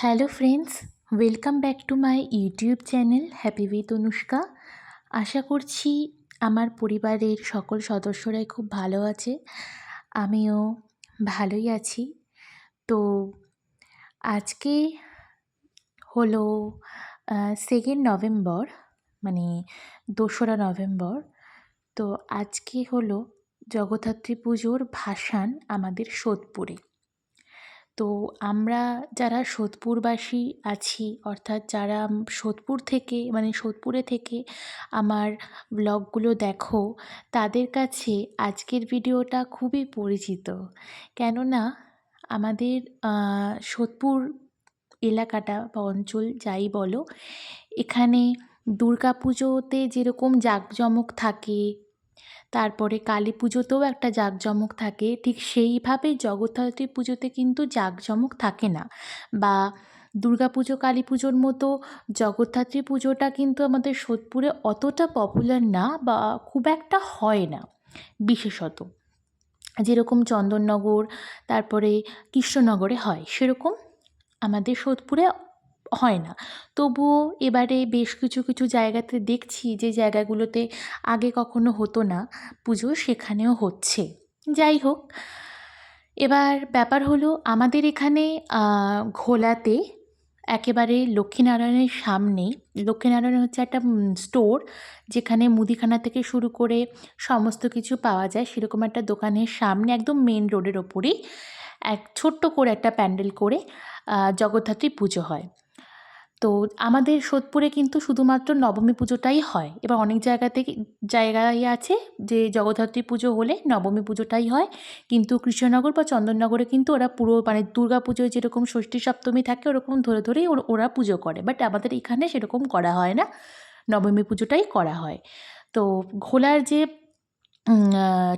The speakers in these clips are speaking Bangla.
Hello friends, welcome back to my YouTube channel happy with Anushka. আশা করছি আমার পরিবারের সকল সদস্যরাই খুব ভালো আছে। আমিও ভালোই আছি। তো আজকে হলো 2nd নভেম্বর, মানে 2রা নভেম্বর। তো আজকে হলো জগদ্ধাত্রী পুজোর ভাসান আমাদের সোদপুরে। তো আমরা যারা সোদপুরবাসী আছি, অর্থাৎ যারা সোদপুর থেকে মানে সোদপুরে থেকে আমার ব্লগগুলো দেখো, তাদের কাছে আজকের ভিডিওটা খুবই পরিচিত। কেননা আমাদের সোদপুর এলাকাটা বা অঞ্চল যাই বলো, এখানে দুর্গাপুজোতে যেরকম জাঁকজমক থাকে, তারপরে কালী পুজোতেও একটা জাঁকজমক থাকে, ঠিক সেইভাবেই জগদ্ধাত্রী পুজোতে কিন্তু জাঁকজমক থাকে না। বা দুর্গাপুজো কালী পুজোর মতো জগদ্ধাত্রী পুজোটা কিন্তু আমাদের সোদপুরে অতটা পপুলার না, বা খুব একটা হয় না। বিশেষত যেরকম চন্দননগর, তারপরে কৃষ্ণনগরে হয়, সেরকম আমাদের সোদপুরে হয় না। তবুও এবারে বেশ কিছু কিছু জায়গাতে দেখছি যে জায়গাগুলোতে আগে কখনো হতো না পুজো, সেখানেও হচ্ছে। যাই হোক, এবার ব্যাপার হলো আমাদের এখানে ঘোলাতে একেবারে লক্ষ্মীনারায়ণের সামনে, লক্ষ্মীনারায়ণ হচ্ছে একটা স্টোর, যেখানে মুদিখানা থেকে শুরু করে সমস্ত কিছু পাওয়া যায়, সেরকম একটা দোকানের সামনে একদম মেন রোডের ওপরেই এক ছোট্ট করে একটা প্যান্ডেল করে জগদ্ধাত্রী পুজো হয়। তো আমাদের সোদপুরে কিন্তু শুধুমাত্র নবমী পুজোটাই হয়। এবার অনেক জায়গায় আছে যে জগদ্ধাত্রী পুজো হলে নবমী পুজোটাই হয়, কিন্তু কৃষ্ণনগর বা চন্দননগরে কিন্তু ওরা পুরো মানে দুর্গা পুজোয় যেরকম ষষ্ঠী সপ্তমী থাকে ওরকম ধরে ধরেই ওরা পুজো করে। বাট আমাদের এখানে সেরকম করা হয় না, নবমী পুজোটাই করা হয়। তো ঘোলার যে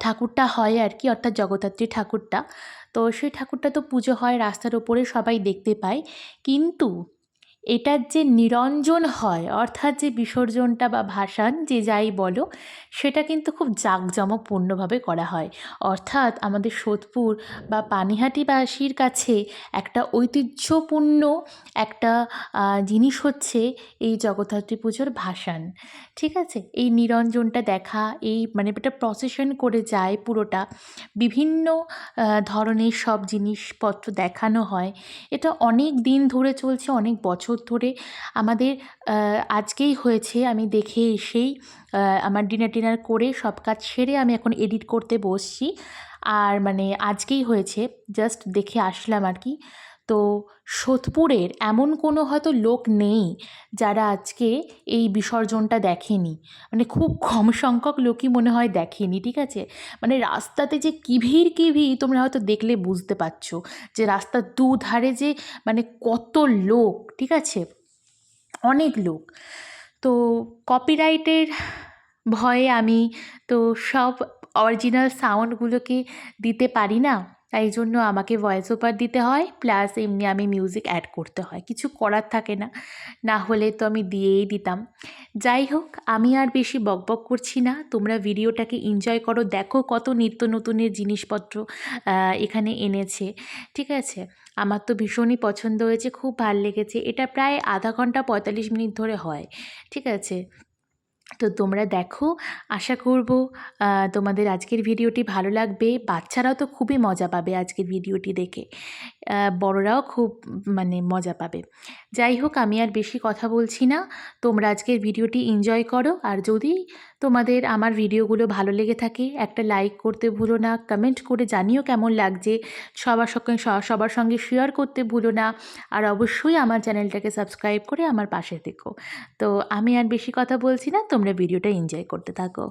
ঠাকুরটা হয় আর কি, অর্থাৎ জগদ্ধাত্রী ঠাকুরটা, তো সেই ঠাকুরটা তো পুজো হয় রাস্তার ওপরে, সবাই দেখতে পায়। কিন্তু এটার যে নিরঞ্জন হয়, অর্থাৎ যে বিসর্জনটা বা ভাসান যে যাই বলো, সেটা কিন্তু খুব জাঁকজমকপূর্ণভাবে করা হয়। অর্থাৎ আমাদের সোদপুর বা পানিহাটিবাসীর কাছে একটা ঐতিহ্যপূর্ণ একটা জিনিস হচ্ছে এই জগদ্ধাত্রী পুজোর ভাসান। ঠিক আছে, এই নিরঞ্জনটা দেখা, এই মানে একটা প্রসেশন করে যায় পুরোটা, বিভিন্ন ধরনের সব জিনিসপত্র দেখানো হয়। এটা অনেক দিন ধরে চলছে, অনেক বছর ধরে। আমাদের আজকেই হয়েছে, আমি দেখে এসেই আমার ডিনার করে সব কাজ সেরে আমি এখন এডিট করতে বসছি। আর মানে আজকেই হয়েছে, জাস্ট দেখে আসলাম আর কি। তো সোদপুরের এমন কোনো হয়তো লোক নেই যারা আজকে এই বিসর্জনটা দেখেনি। মানে খুব কম সংখ্যক লোকই মনে হয় দেখেনি। ঠিক আছে, মানে রাস্তাতে যে কী ভিড় কী ভিড়, তোমরা হয়তো দেখলে বুঝতে পারছো যে রাস্তার দুধারে যে মানে কত লোক। ঠিক আছে, অনেক লোক। তো কপিরাইটের ভয়ে আমি তো সব অরিজিনাল সাউন্ডগুলোকে দিতে পারি না, তাই জন্য আমাকে ভয়েস ওভার দিতে হয়, প্লাস এমনি আমি মিউজিক অ্যাড করতে হয়, কিছু করার থাকে না, না হলে তো আমি দিয়েই দিতাম। যাই হোক, আমি আর বেশি বকবক করছি না, তোমরা ভিডিওটাকে এনজয় করো, দেখো কত নিত্য নতুনের জিনিসপত্র এখানে এনেছে। ঠিক আছে, আমার তো ভীষণই পছন্দ হয়েছে, খুব ভাল লেগেছে। এটা প্রায় আধা ঘন্টা 45 মিনিট ধরে হয়। ঠিক আছে, তো তোমরা দেখো, আশা করব তোমাদের আজকের ভিডিওটি ভালো লাগবে। বাচ্চারাও তো খুবই মজা পাবে আজকের ভিডিওটি দেখে, বড়রাও খুব মানে মজা পাবে। যাই হোক, আমি আর বেশি কথা বলছি না, তোমরা আজকের ভিডিওটি এনজয় করো। আর যদি তোমাদের আমার ভিডিওগুলো ভালো লেগে থাকে, একটা লাইক করতে ভুলো না, কমেন্ট করে জানিও কেমন লাগছে, সবার সঙ্গে শেয়ার করতে ভুলো না। আর অবশ্যই আমার চ্যানেলটাকে সাবস্ক্রাইব করে আমার পাশে থেকো। তো আমি আর বেশি কথা বলছি না, তোমরা ভিডিওটা এনজয় করতে থাকো।